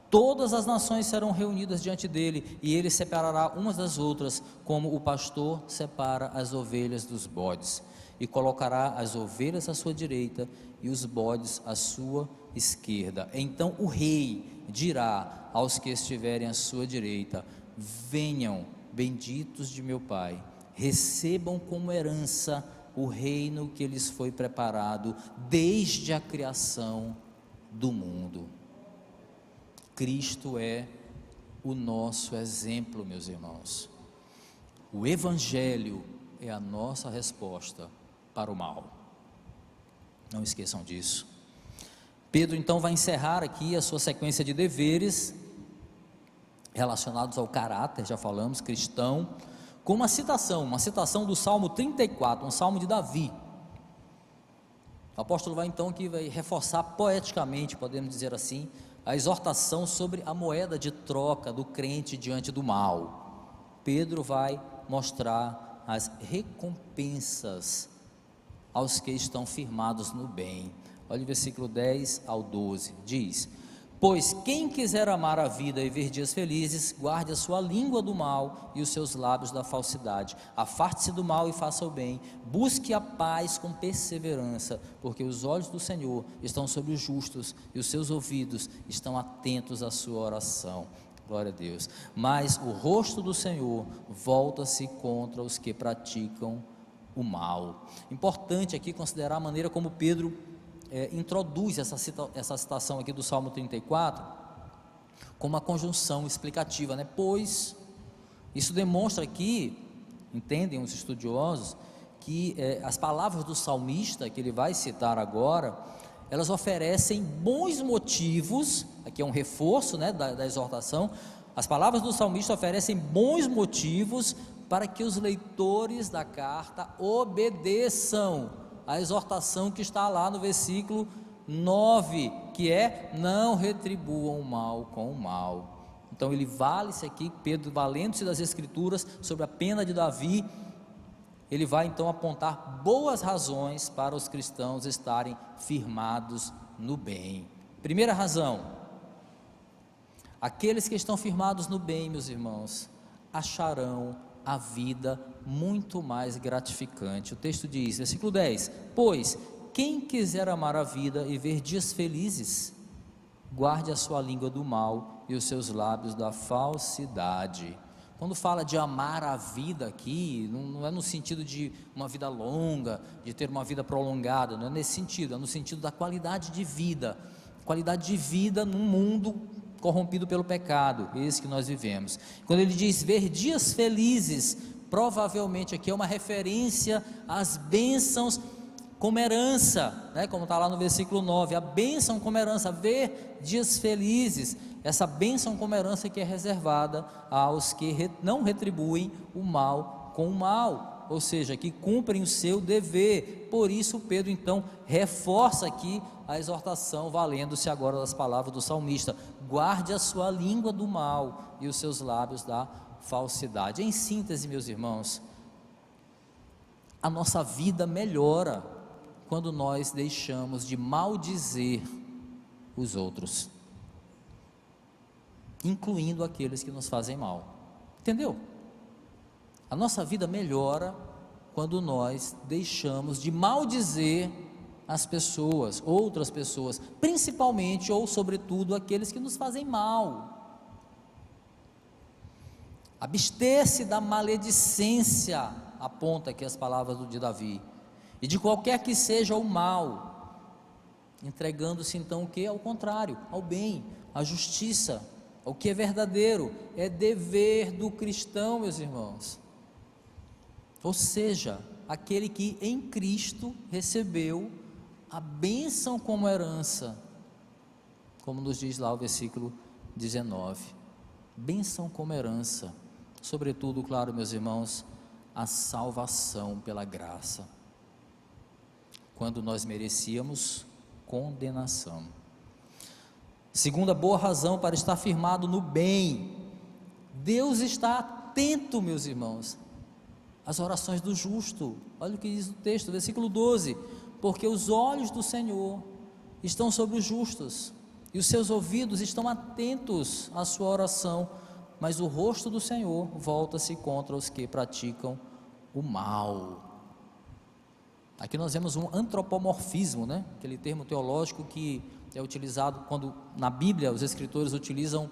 Todas as nações serão reunidas diante dele, e ele separará umas das outras, como o pastor separa as ovelhas dos bodes, e colocará as ovelhas à sua direita e os bodes à sua esquerda. Então o rei dirá aos que estiverem à sua direita: venham, benditos de meu Pai, recebam como herança o reino que lhes foi preparado desde a criação do mundo. Cristo é o nosso exemplo, meus irmãos. O Evangelho é a nossa resposta para o mal. Não esqueçam disso. Pedro então vai encerrar aqui a sua sequência de deveres relacionados ao caráter, já falamos, cristão, com uma citação do Salmo 34, um salmo de Davi. O apóstolo vai então aqui vai reforçar poeticamente, podemos dizer assim, a exortação sobre a moeda de troca do crente diante do mal. Pedro vai mostrar as recompensas aos que estão firmados no bem. Olha o versículo 10 ao 12, diz: pois quem quiser amar a vida e ver dias felizes, guarde a sua língua do mal e os seus lábios da falsidade. Afaste-se do mal e faça o bem, busque a paz com perseverança, porque os olhos do Senhor estão sobre os justos e os seus ouvidos estão atentos à sua oração. Glória a Deus. Mas o rosto do Senhor volta-se contra os que praticam o mal. Importante aqui considerar a maneira como Pedro introduz essa citação aqui do Salmo 34 com uma conjunção explicativa, né? Pois isso demonstra aqui, entendem os estudiosos, que as palavras do salmista, que ele vai citar agora, elas oferecem bons motivos, aqui é um reforço, né, da exortação. As palavras do salmista oferecem bons motivos para que os leitores da carta obedeçam a exortação que está lá no versículo 9, que é: não retribuam o mal com o mal. Então ele vale-se aqui, Pedro, valendo-se das escrituras sobre a pena de Davi, ele vai então apontar boas razões para os cristãos estarem firmados no bem. Primeira razão: aqueles que estão firmados no bem, meus irmãos, acharão a vida muito mais gratificante. O texto diz, versículo 10: pois quem quiser amar a vida e ver dias felizes, guarde a sua língua do mal e os seus lábios da falsidade. Quando fala de amar a vida aqui, não é no sentido de uma vida longa, de ter uma vida prolongada, não é nesse sentido, é no sentido da qualidade de vida num mundo corrompido pelo pecado, esse que nós vivemos. Quando ele diz ver dias felizes, provavelmente aqui é uma referência às bênçãos como herança, né? Como está lá no versículo 9, a bênção como herança, ver dias felizes, essa bênção como herança que é reservada aos que não retribuem o mal com o mal, ou seja, que cumprem o seu dever. Por isso Pedro então reforça aqui a exortação, valendo-se agora das palavras do salmista: guarde a sua língua do mal e os seus lábios da falsidade. Em síntese, meus irmãos, a nossa vida melhora quando nós deixamos de maldizer os outros, incluindo aqueles que nos fazem mal. Entendeu? A nossa vida melhora quando nós deixamos de maldizer as pessoas, outras pessoas, principalmente ou sobretudo aqueles que nos fazem mal. Abster-se da maledicência, aponta aqui as palavras de Davi, e de qualquer que seja o mal, entregando-se então o que? Ao contrário, ao bem, à justiça, ao que é verdadeiro. É dever do cristão, meus irmãos, ou seja, aquele que em Cristo recebeu a bênção como herança, como nos diz lá o versículo 19, bênção como herança, sobretudo, claro, meus irmãos, a salvação pela graça, quando nós merecíamos condenação. Segunda boa razão para estar firmado no bem: Deus está atento, meus irmãos, às orações do justo. Olha o que diz o texto, versículo 12: porque os olhos do Senhor estão sobre os justos, e os seus ouvidos estão atentos à sua oração, mas o rosto do Senhor volta-se contra os que praticam o mal. Aqui nós vemos um antropomorfismo, né? Aquele termo teológico que é utilizado quando na Bíblia os escritores utilizam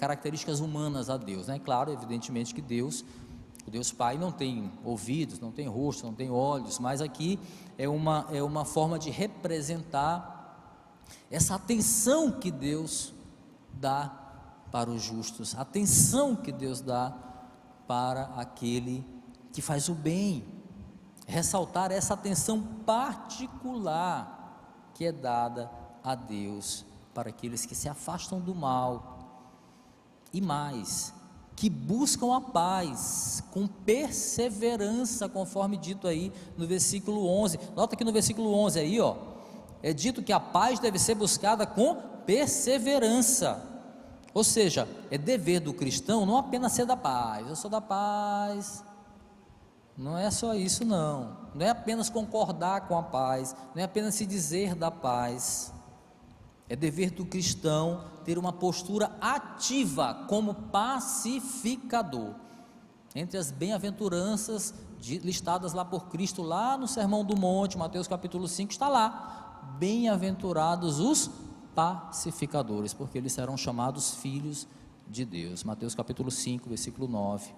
características humanas a Deus, né? Claro, evidentemente que Deus, o Deus Pai, não tem ouvidos, não tem rosto, não tem olhos, mas aqui é uma forma de representar essa atenção que Deus dá para os justos, a atenção que Deus dá para aquele que faz o bem, ressaltar essa atenção particular que é dada a Deus para aqueles que se afastam do mal, e mais, que buscam a paz com perseverança, conforme dito aí no versículo 11. Nota que no versículo 11 aí, é dito que a paz deve ser buscada com perseverança, ou seja, é dever do cristão não apenas ser da paz. Eu sou da paz, não é só isso, não é apenas concordar com a paz, não é apenas se dizer da paz. É dever do cristão ter uma postura ativa como pacificador. Entre as bem-aventuranças listadas lá por Cristo, lá no Sermão do Monte, Mateus capítulo 5, está lá: bem-aventurados os pacificadores, porque eles serão chamados filhos de Deus. Mateus capítulo 5, versículo 9.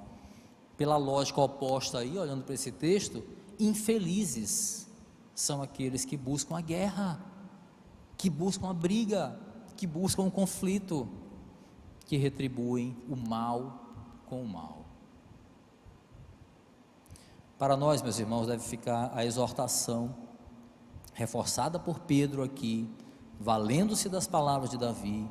Pela lógica oposta aí, olhando para esse texto, infelizes são aqueles que buscam a guerra, que buscam a briga, que buscam o conflito, que retribuem o mal com o mal. Para nós, meus irmãos, deve ficar a exortação, reforçada por Pedro aqui, valendo-se das palavras de Davi: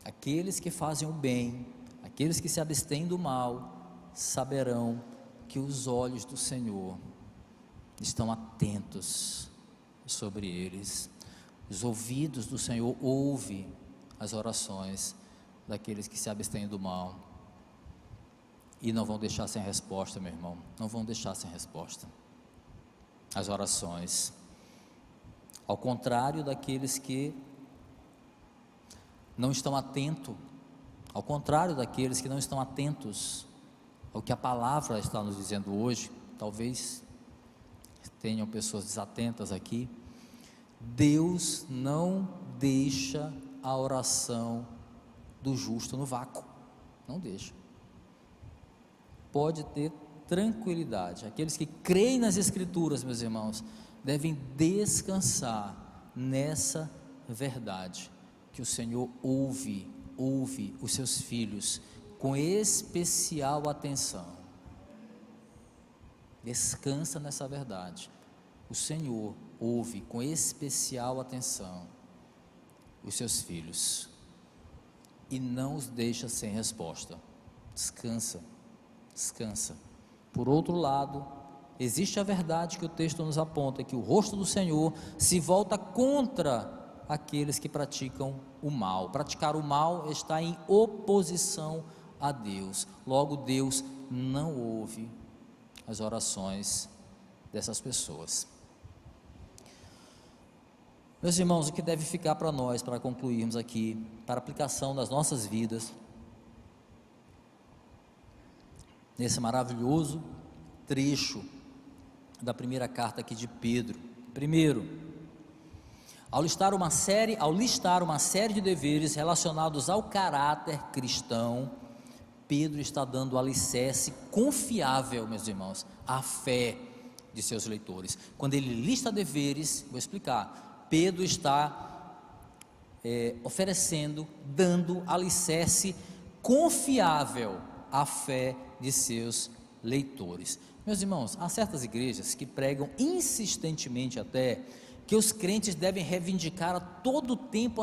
aqueles que fazem o bem, aqueles que se abstêm do mal, saberão que os olhos do Senhor estão atentos sobre eles. Os ouvidos do Senhor ouvem as orações daqueles que se abstêm do mal, e não vão deixar sem resposta, meu irmão, não vão deixar sem resposta as orações, ao contrário daqueles que não estão atentos, ao contrário daqueles que não estão atentos ao que a palavra está nos dizendo hoje. Talvez tenham pessoas desatentas aqui. Deus não deixa a oração do justo no vácuo, não deixa. Pode ter tranquilidade. Aqueles que creem nas Escrituras, meus irmãos, devem descansar nessa verdade, que o Senhor ouve os seus filhos com especial atenção. Descansa nessa verdade. O Senhor ouve com especial atenção os seus filhos e não os deixa sem resposta. Descansa, descansa. Por outro lado, existe a verdade que o texto nos aponta, que o rosto do Senhor se volta contra aqueles que praticam o mal. Praticar o mal está em oposição a Deus. Logo, Deus não ouve as orações dessas pessoas. Meus irmãos, o que deve ficar para nós, para concluirmos aqui, para aplicação das nossas vidas, nesse maravilhoso trecho da primeira carta aqui de Pedro. Primeiro, ao listar uma série de deveres relacionados ao caráter cristão, Pedro está dando alicerce confiável, meus irmãos, à fé de seus leitores. Quando ele lista deveres, vou explicar, Pedro está oferecendo, dando alicerce confiável à fé de seus leitores. Meus irmãos, há certas igrejas que pregam insistentemente até que os crentes devem reivindicar a todo tempo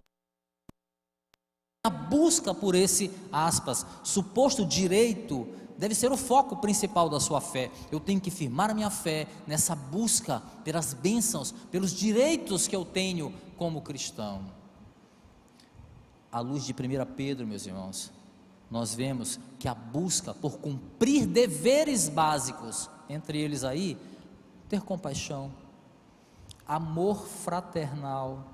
a busca por esse, aspas, suposto direito. Deve ser o foco principal da sua fé. Eu tenho que firmar a minha fé nessa busca pelas bênçãos, pelos direitos que eu tenho como cristão. À luz de 1 Pedro, meus irmãos, nós vemos que a busca por cumprir deveres básicos, entre eles aí, ter compaixão, amor fraternal,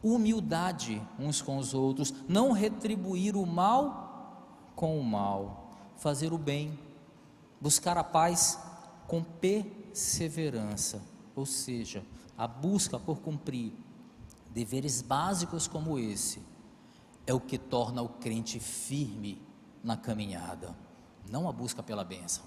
humildade uns com os outros, não retribuir o mal com o mal, fazer o bem, buscar a paz com perseverança, ou seja, a busca por cumprir deveres básicos como esse, é o que torna o crente firme na caminhada, não a busca pela bênção.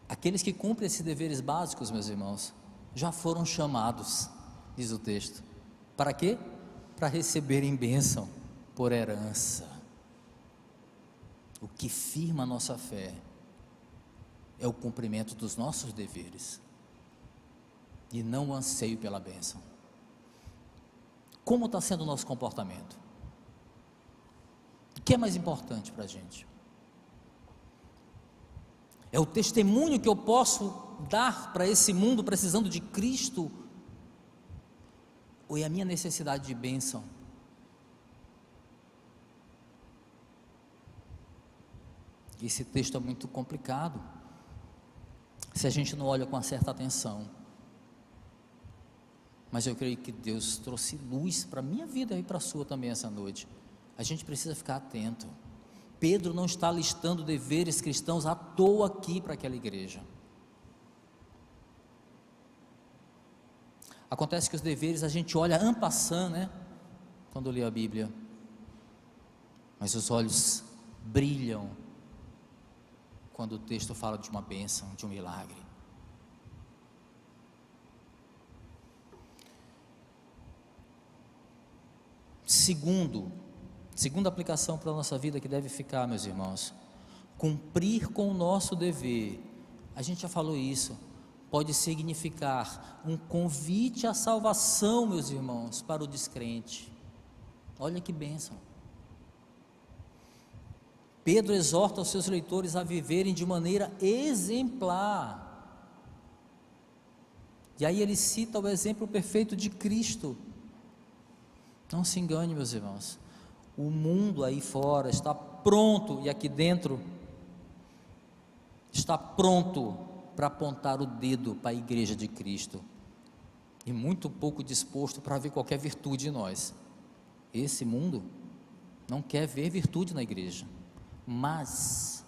Aqueles que cumprem esses deveres básicos, meus irmãos, já foram chamados, diz o texto, para quê? Para receberem bênção por herança. O que firma a nossa fé é o cumprimento dos nossos deveres e não o anseio pela bênção. Como está sendo o nosso comportamento? O que é mais importante para a gente? É o testemunho que eu posso dar para esse mundo precisando de Cristo? Ou é a minha necessidade de bênção? Esse texto é muito complicado, se a gente não olha com uma certa atenção. Mas eu creio que Deus trouxe luz para a minha vida e para a sua também essa noite. A gente precisa ficar atento. Pedro não está listando deveres cristãos à toa aqui para aquela igreja. Acontece que os deveres a gente olha en passant, né? Quando lê a Bíblia. Mas os olhos brilham quando o texto fala de uma bênção, de um milagre. Segunda aplicação para a nossa vida que deve ficar, meus irmãos: cumprir com o nosso dever. A gente já falou isso. Pode significar um convite à salvação, meus irmãos, para o descrente. Olha que bênção. Pedro exorta os seus leitores a viverem de maneira exemplar. E aí ele cita o exemplo perfeito de Cristo. Não se engane, meus irmãos. O mundo aí fora está pronto, e aqui dentro está pronto para apontar o dedo para a igreja de Cristo, e muito pouco disposto para ver qualquer virtude em nós. Esse mundo não quer ver virtude na igreja, mas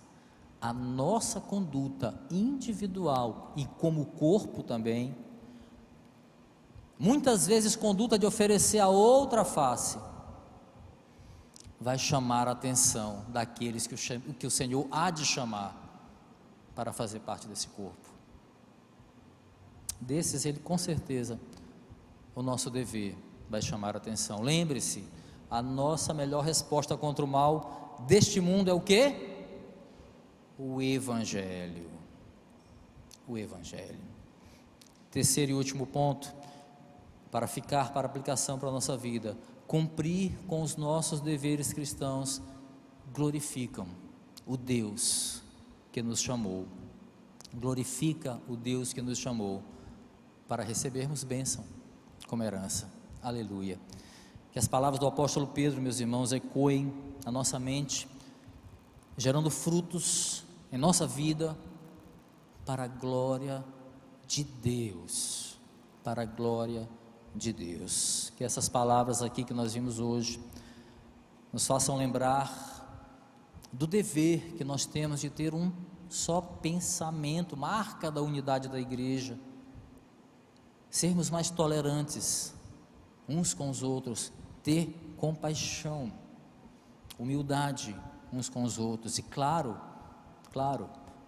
a nossa conduta individual e como corpo também, muitas vezes conduta de oferecer a outra face, vai chamar a atenção daqueles que o Senhor há de chamar para fazer parte desse corpo. Desses, ele com certeza, o nosso dever vai chamar a atenção. Lembre-se, a nossa melhor resposta contra o mal deste mundo é o quê? O Evangelho. O Evangelho. Terceiro e último ponto, para ficar para aplicação para a nossa vida: cumprir com os nossos deveres cristãos glorificam o Deus que nos chamou, glorifica o Deus que nos chamou para recebermos bênção como herança. Aleluia. Que as palavras do apóstolo Pedro, meus irmãos, ecoem na nossa mente, gerando frutos em nossa vida para a glória de Deus, para a glória de Deus. Que essas palavras aqui que nós vimos hoje nos façam lembrar do dever que nós temos de ter um só pensamento, marca da unidade da igreja, sermos mais tolerantes uns com os outros, ter compaixão, humildade uns com os outros, e claro,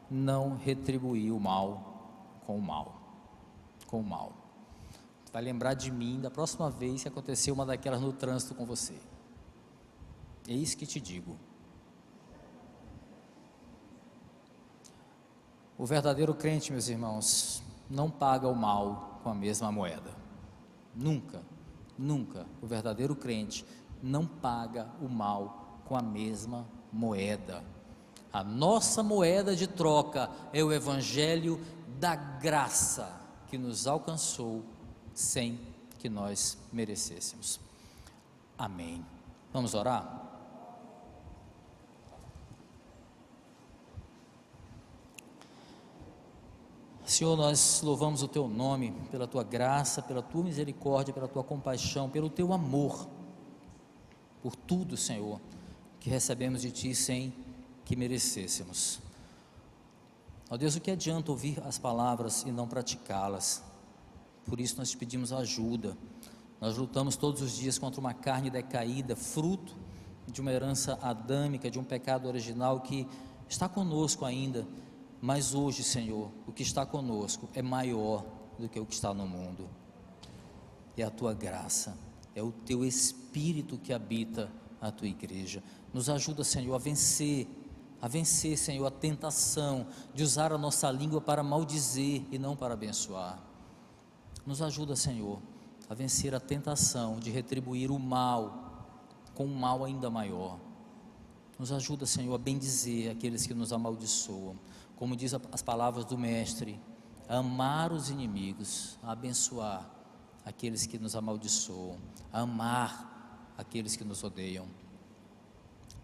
não retribuir o mal com o mal, vai lembrar de mim da próxima vez que acontecer uma daquelas no trânsito com você. Eis que te digo: o verdadeiro crente, meus irmãos, não paga o mal com a mesma moeda. Nunca o verdadeiro crente não paga o mal com a mesma moeda. A nossa moeda de troca é o Evangelho da graça que nos alcançou sem que nós merecêssemos. Amém. Vamos orar? Senhor, nós louvamos o Teu nome pela Tua graça, pela Tua misericórdia, pela Tua compaixão, pelo Teu amor, por tudo, Senhor, que recebemos de Ti sem que merecêssemos. Ó Deus, o que adianta ouvir as palavras e não praticá-las? Por isso nós te pedimos ajuda. Nós lutamos todos os dias contra uma carne decaída, fruto de uma herança adâmica, de um pecado original que está conosco ainda. Mas hoje, Senhor, o que está conosco é maior do que o que está no mundo. É a Tua graça, é o Teu Espírito que habita a Tua igreja. Nos ajuda, Senhor, a vencer, Senhor, a tentação de usar a nossa língua para maldizer e não para abençoar. Nos ajuda, Senhor, a vencer a tentação de retribuir o mal com um mal ainda maior. Nos ajuda, Senhor, a bendizer aqueles que nos amaldiçoam. Como diz as palavras do Mestre, a amar os inimigos, a abençoar aqueles que nos amaldiçoam, a amar aqueles que nos odeiam.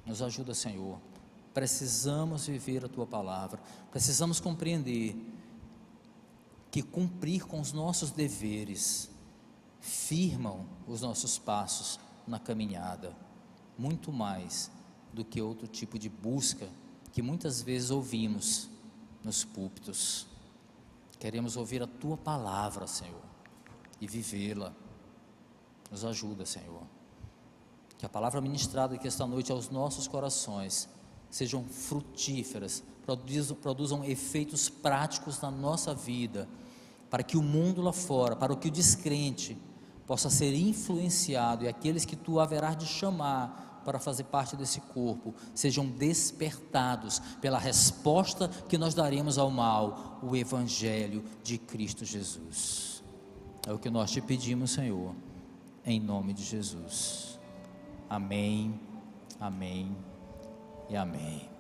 Nos ajuda, Senhor. Precisamos viver a Tua palavra, precisamos compreender que cumprir com os nossos deveres firmam os nossos passos na caminhada, muito mais do que outro tipo de busca que muitas vezes ouvimos nos púlpitos. Queremos ouvir a Tua palavra, Senhor, e vivê-la. Nos ajuda, Senhor. Que a palavra ministrada aqui esta noite aos nossos corações sejam frutíferas, produzam efeitos práticos na nossa vida, para que o mundo lá fora, para que o descrente possa ser influenciado, e aqueles que Tu haverás de chamar para fazer parte desse corpo, sejam despertados pela resposta que nós daremos ao mal, o Evangelho de Cristo Jesus. É o que nós te pedimos, Senhor, em nome de Jesus. Amém, amém e amém.